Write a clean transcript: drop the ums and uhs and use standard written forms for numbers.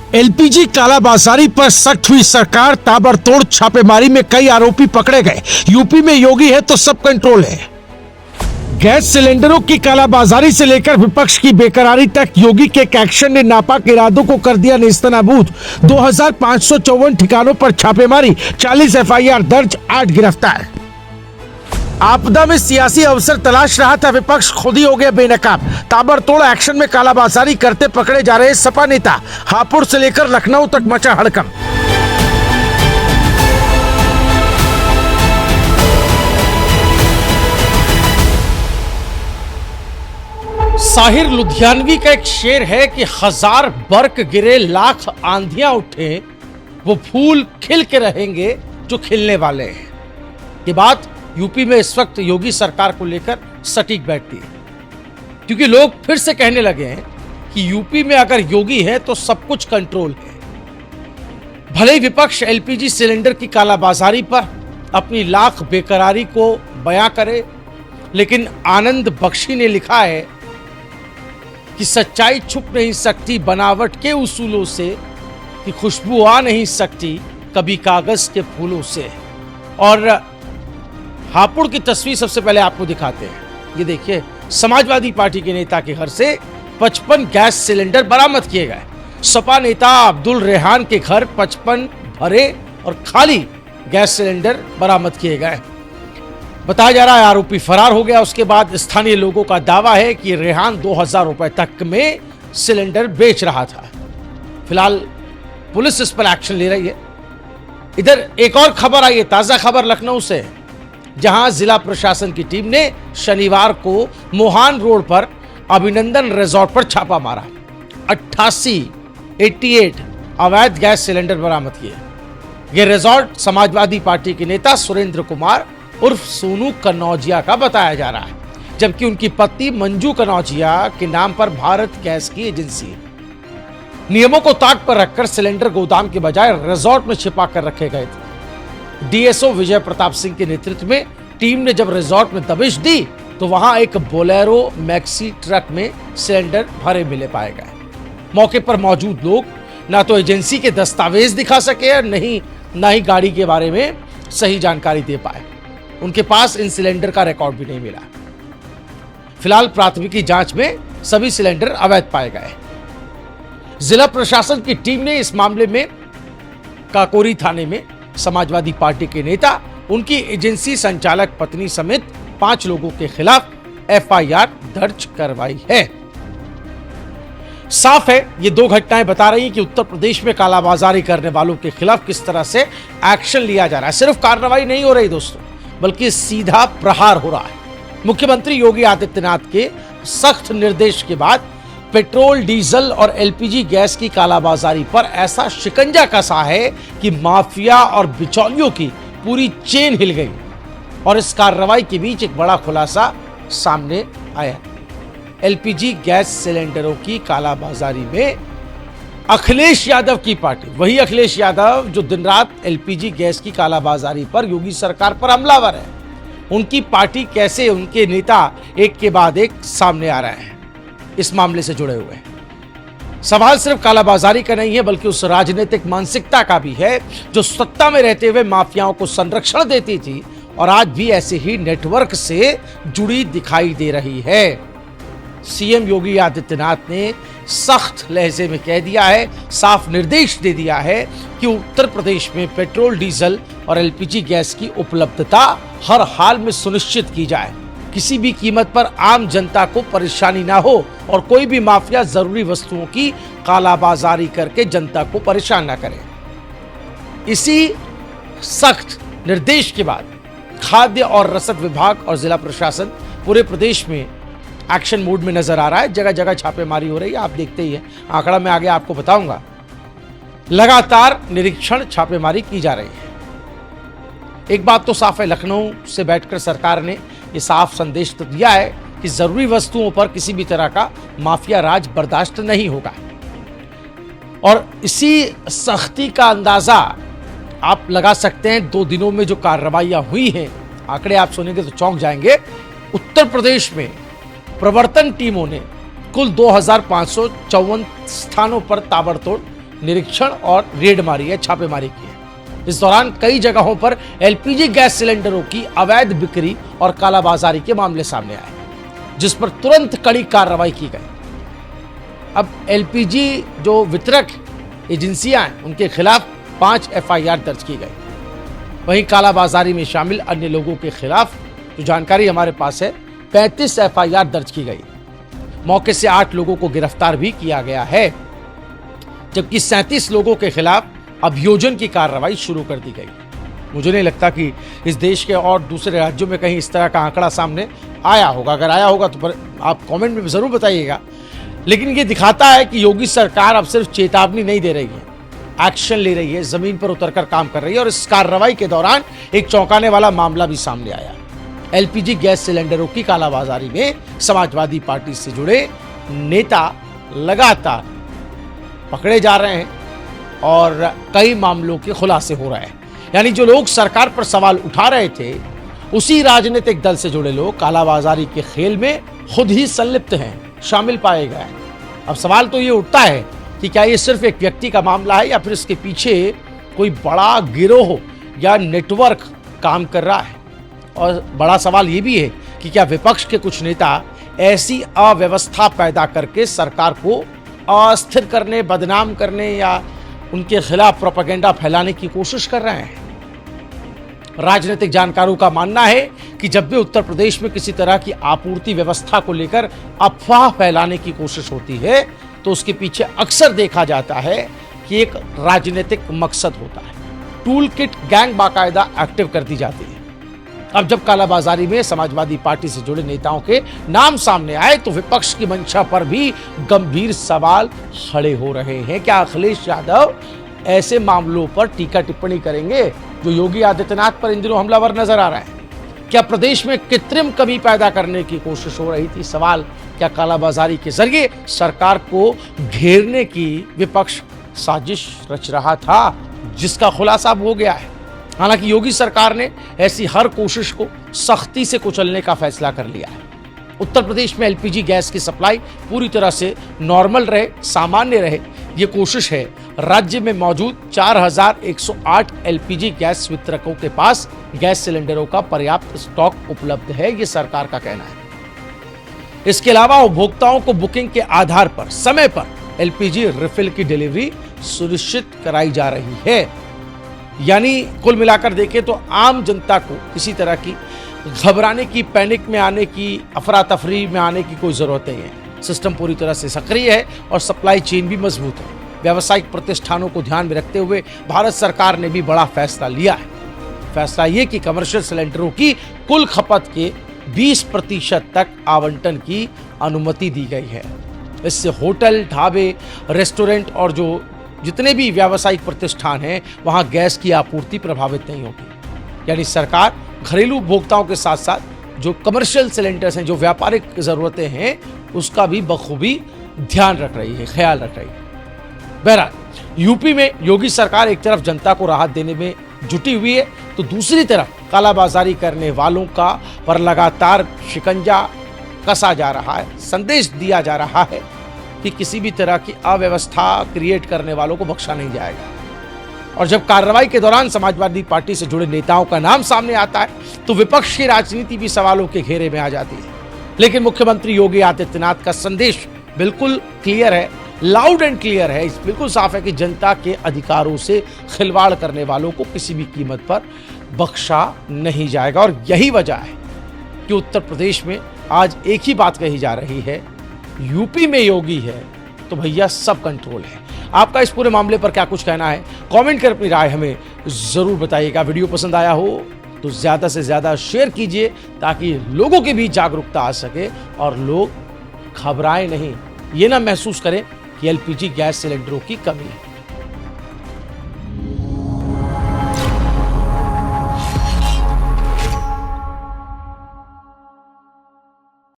LPG कालाबाजारी पर सख्त हुई सरकार, ताबड़तोड़ छापेमारी में कई आरोपी पकड़े गए। यूपी में योगी है तो सब कंट्रोल है। गैस सिलेंडरों की कालाबाजारी से लेकर विपक्ष की बेकरारी तक योगी के एक एक्शन ने नापाक इरादों को कर दिया नेस्तनाबूद। 2554 ठिकानों पर छापेमारी, 40 एफआईआर दर्ज, 8 गिरफ्तार। आपदा में सियासी अवसर तलाश रहा था विपक्ष, खुद ही हो गया बेनकाब। ताबड़तोड़ एक्शन में कालाबाजारी करते पकड़े जा रहे सपा नेता। हापुड़ से लेकर लखनऊ तक मचा हड़कंप। साहिर लुधियानवी का एक शेर है कि 1000 बर्क गिरे, लाख आंधियां उठे, वो फूल खिल के रहेंगे जो खिलने वाले हैं। ये बात यूपी में इस वक्त योगी सरकार को लेकर सटीक बैठती है, क्योंकि लोग फिर से कहने लगे हैं कि यूपी में अगर योगी है तो सब कुछ कंट्रोल है। भले ही विपक्ष एलपीजी सिलेंडर की कालाबाजारी पर अपनी लाख बेकरारी को बयां करे, लेकिन आनंद बख्शी ने लिखा है कि सच्चाई छुप नहीं सकती बनावट के उसूलों से, कि खुशबू आ नहीं सकती कभी कागज के फूलों से। और हापुड़ की तस्वीर सबसे पहले आपको दिखाते हैं। ये देखिए, समाजवादी पार्टी के नेता के घर से 55 गैस सिलेंडर बरामद किए गए। सपा नेता अब्दुल रेहान के घर 55 भरे और खाली गैस सिलेंडर बरामद किए गए। बताया जा रहा है आरोपी फरार हो गया। उसके बाद स्थानीय लोगों का दावा है कि रेहान 2000 रुपए तक में सिलेंडर बेच रहा था। फिलहाल पुलिस इस पर एक्शन ले रही है। इधर एक और खबर आई है, ताजा खबर लखनऊ से, जहां जिला प्रशासन की टीम ने शनिवार को मोहान रोड पर अभिनंदन रिजॉर्ट पर छापा मारा। 88 अवैध गैस सिलेंडर बरामद किए। यह रिजॉर्ट समाजवादी पार्टी के नेता सुरेंद्र कुमार उर्फ सोनू कन्नौजिया का बताया जा रहा है, जबकि उनकी पत्नी मंजू कन्नौजिया के नाम पर भारत गैस की एजेंसी है। नियमों को ताक पर रखकर सिलेंडर गोदाम के बजाय रिजॉर्ट में छिपा कर रखे गए थे। डीएसओ विजय प्रताप सिंह के नेतृत्व में टीम ने जब रिजॉर्ट में दबिश दी तो वहां एक बोलेरो मैक्सी ट्रक में सिलेंडर भरे मिले पाए गए। मौके पर मौजूद लोग ना तो एजेंसी के दस्तावेज दिखा सके और ना ही गाड़ी के बारे में सही जानकारी दे पाए। उनके पास इन सिलेंडर का रिकॉर्ड भी नहीं मिला। फिलहाल प्राथमिकी जांच में सभी सिलेंडर अवैध पाए गए। जिला प्रशासन की टीम ने इस मामले में काकोरी थाने में समाजवादी पार्टी के नेता, उनकी एजेंसी संचालक पत्नी समेत 5 लोगों के खिलाफ एफआईआर दर्ज करवाई है। साफ है, ये 2 घटनाएं बता रही हैं कि उत्तर प्रदेश में कालाबाजारी करने वालों के खिलाफ किस तरह से एक्शन लिया जा रहा है। सिर्फ कार्रवाई नहीं हो रही दोस्तों, बल्कि सीधा प्रहार हो रहा है। मुख्यमंत्री योगी आदित्यनाथ के सख्त निर्देश के बाद पेट्रोल, डीजल और एलपीजी गैस की कालाबाजारी पर ऐसा शिकंजा कसा है कि माफिया और बिचौलियों की पूरी चेन हिल गई। और इस कार्रवाई के बीच एक बड़ा खुलासा सामने आया। एलपीजी गैस सिलेंडरों की कालाबाजारी में अखिलेश यादव की पार्टी, वही अखिलेश यादव जो दिन रात एलपीजी गैस की कालाबाजारी पर योगी सरकार पर हमलावर है, उनकी पार्टी कैसे उनके नेता एक के बाद एक सामने आ रहे हैं इस मामले से जुड़े हुए। सवाल सिर्फ कालाबाजारी का नहीं है, बल्कि उस राजनीतिक मानसिकता का भी है जो सत्ता में रहते हुए माफियाओं को संरक्षण देती थी और आज भी ऐसे ही नेटवर्क से जुड़ी दिखाई दे रही है। सीएम योगी आदित्यनाथ ने सख्त लहजे में कह दिया है, साफ निर्देश दे दिया है कि उत्तर प्रदेश में पेट्रोल, डीजल और एलपीजी गैस की उपलब्धता हर हाल में सुनिश्चित की जाए। किसी भी कीमत पर आम जनता को परेशानी ना हो और कोई भी माफिया जरूरी वस्तुओं की कालाबाजारी करके जनता को परेशान ना करे। इसी सख्त निर्देश के बाद खाद्य और रसद विभाग और जिला प्रशासन पूरे प्रदेश में एक्शन मोड में नजर आ रहा है। जगह जगह छापेमारी हो रही है, आप देखते ही हैं। आंकड़ा मैं आगे आपको बताऊंगा। लगातार निरीक्षण, छापेमारी की जा रही है। एक बात तो साफ है, लखनऊ से बैठकर सरकार ने यह साफ संदेश तो दिया है कि जरूरी वस्तुओं पर किसी भी तरह का माफिया राज बर्दाश्त नहीं होगा। और इसी सख्ती का अंदाजा आप लगा सकते हैं 2 दिनों में जो कार्रवाइयां हुई हैं। आंकड़े आप सुनेंगे तो चौंक जाएंगे। उत्तर प्रदेश में प्रवर्तन टीमों ने कुल 2554 स्थानों पर ताबड़तोड़ निरीक्षण और रेड मारी है, छापेमारी की है। इस दौरान कई जगहों पर एलपीजी गैस सिलेंडरों की अवैध बिक्री और कालाबाजारी के मामले सामने आए, जिस पर तुरंत कड़ी कार्रवाई की गई। अब एलपीजी जो वितरक एजेंसियां हैं, उनके खिलाफ 5 एफआईआर दर्ज की गई। वहीं कालाबाजारी में शामिल अन्य लोगों के खिलाफ जो जानकारी हमारे पास है, 35 एफआईआर दर्ज की गई। मौके से 8 लोगों को गिरफ्तार भी किया गया है, जबकि 37 लोगों के खिलाफ अभियोजन की कार्रवाई शुरू कर दी गई। मुझे नहीं लगता कि इस देश के और दूसरे राज्यों में कहीं इस तरह का आंकड़ा सामने आया होगा। अगर आया होगा तो आप कमेंट में जरूर बताइएगा। लेकिन ये दिखाता है कि योगी सरकार अब सिर्फ चेतावनी नहीं दे रही है, एक्शन ले रही है, जमीन पर उतरकर काम कर रही है। और इस कार्रवाई के दौरान एक चौंकाने वाला मामला भी सामने आया। एलपीजी गैस सिलेंडरों की कालाबाजारी में समाजवादी पार्टी से जुड़े नेता लगातार पकड़े जा रहे हैं और कई मामलों के खुलासे हो रहे हैं। यानी जो लोग सरकार पर सवाल उठा रहे थे, उसी राजनीतिक दल से जुड़े लोग कालाबाजारी के खेल में खुद ही संलिप्त हैं, शामिल पाए गए। अब सवाल तो ये उठता है कि क्या ये सिर्फ एक व्यक्ति का मामला है या फिर इसके पीछे कोई बड़ा गिरोह या नेटवर्क काम कर रहा है। और बड़ा सवाल ये भी है कि क्या विपक्ष के कुछ नेता ऐसी अव्यवस्था पैदा करके सरकार को अस्थिर करने, बदनाम करने या उनके खिलाफ प्रोपेगेंडा फैलाने की कोशिश कर रहे हैं। राजनीतिक जानकारों का मानना है कि जब भी उत्तर प्रदेश में किसी तरह की आपूर्ति व्यवस्था को लेकर अफवाह फैलाने की कोशिश होती है, तो उसके पीछे अक्सर देखा जाता है कि एक राजनीतिक मकसद होता है। टूल किट गैंग बाकायदा एक्टिव कर दी जाती है। अब जब कालाबाजारी में समाजवादी पार्टी से जुड़े नेताओं के नाम सामने आए, तो विपक्ष की मंशा पर भी गंभीर सवाल खड़े हो रहे हैं। क्या अखिलेश यादव ऐसे मामलों पर टीका टिप्पणी करेंगे जो योगी आदित्यनाथ पर इन दिनों हमलावर नजर आ रहा है? क्या प्रदेश में कृत्रिम कमी पैदा करने की कोशिश हो रही थी? सवाल, क्या कालाबाजारी के जरिए सरकार को घेरने की विपक्ष साजिश रच रहा था, जिसका खुलासा अब हो गया है? हालांकि योगी सरकार ने ऐसी हर कोशिश को सख्ती से कुचलने का फैसला कर लिया है। उत्तर प्रदेश में एलपीजी गैस की सप्लाई पूरी तरह से नॉर्मल रहे, सामान्य रहे, ये कोशिश है। राज्य में मौजूद 4108 एलपीजी गैस वितरकों के पास गैस सिलेंडरों का पर्याप्त स्टॉक उपलब्ध है, ये सरकार का कहना है। इसके अलावा उपभोक्ताओं को बुकिंग के आधार पर समय पर एलपीजी रिफिल की डिलीवरी सुनिश्चित कराई जा रही है। यानी कुल मिलाकर देखें तो आम जनता को किसी तरह की घबराने की, पैनिक में आने की, अफरा तफरी में आने की कोई जरूरत नहीं है। सिस्टम पूरी तरह से सक्रिय है और सप्लाई चेन भी मजबूत है। व्यावसायिक प्रतिष्ठानों को ध्यान में रखते हुए भारत सरकार ने भी बड़ा फैसला लिया है। फैसला ये कि कमर्शियल सिलेंडरों की कुल खपत के 20% तक आवंटन की अनुमति दी गई है। इससे होटल, ढाबे, रेस्टोरेंट और जो जितने भी व्यावसायिक प्रतिष्ठान हैं, वहां गैस की आपूर्ति प्रभावित नहीं होगी। यानी सरकार घरेलू उपभोक्ताओं के साथ साथ जो कमर्शियल सिलेंडर्स हैं, जो व्यापारिक जरूरतें हैं, उसका भी बखूबी ध्यान रख रही है, ख्याल रख रही है। बहरहाल यूपी में योगी सरकार एक तरफ जनता को राहत देने में जुटी हुई है, तो दूसरी तरफ कालाबाजारी करने वालों का पर लगातार शिकंजा कसा जा रहा है। संदेश दिया जा रहा है कि किसी भी तरह की अव्यवस्था क्रिएट करने वालों को बख्शा नहीं जाएगा। और जब कार्रवाई के दौरान समाजवादी पार्टी से जुड़े नेताओं का नाम सामने आता है, तो विपक्ष की राजनीति भी सवालों के घेरे में आ जाती है। लेकिन मुख्यमंत्री योगी आदित्यनाथ का संदेश बिल्कुल क्लियर है, लाउड एंड क्लियर है। बिल्कुल साफ है कि जनता के अधिकारों से खिलवाड़ करने वालों को किसी भी कीमत पर बख्शा नहीं जाएगा। और यही वजह है कि उत्तर प्रदेश में आज एक ही बात कही जा रही है, यूपी में योगी है तो भैया सब कंट्रोल है। आपका इस पूरे मामले पर क्या कुछ कहना है? कमेंट कर अपनी राय हमें जरूर बताइएगा। वीडियो पसंद आया हो तो ज्यादा से ज्यादा शेयर कीजिए, ताकि लोगों के बीच जागरूकता आ सके और लोग घबराएं नहीं, ये ना महसूस करें कि एलपीजी गैस सिलेंडरों की कमी है।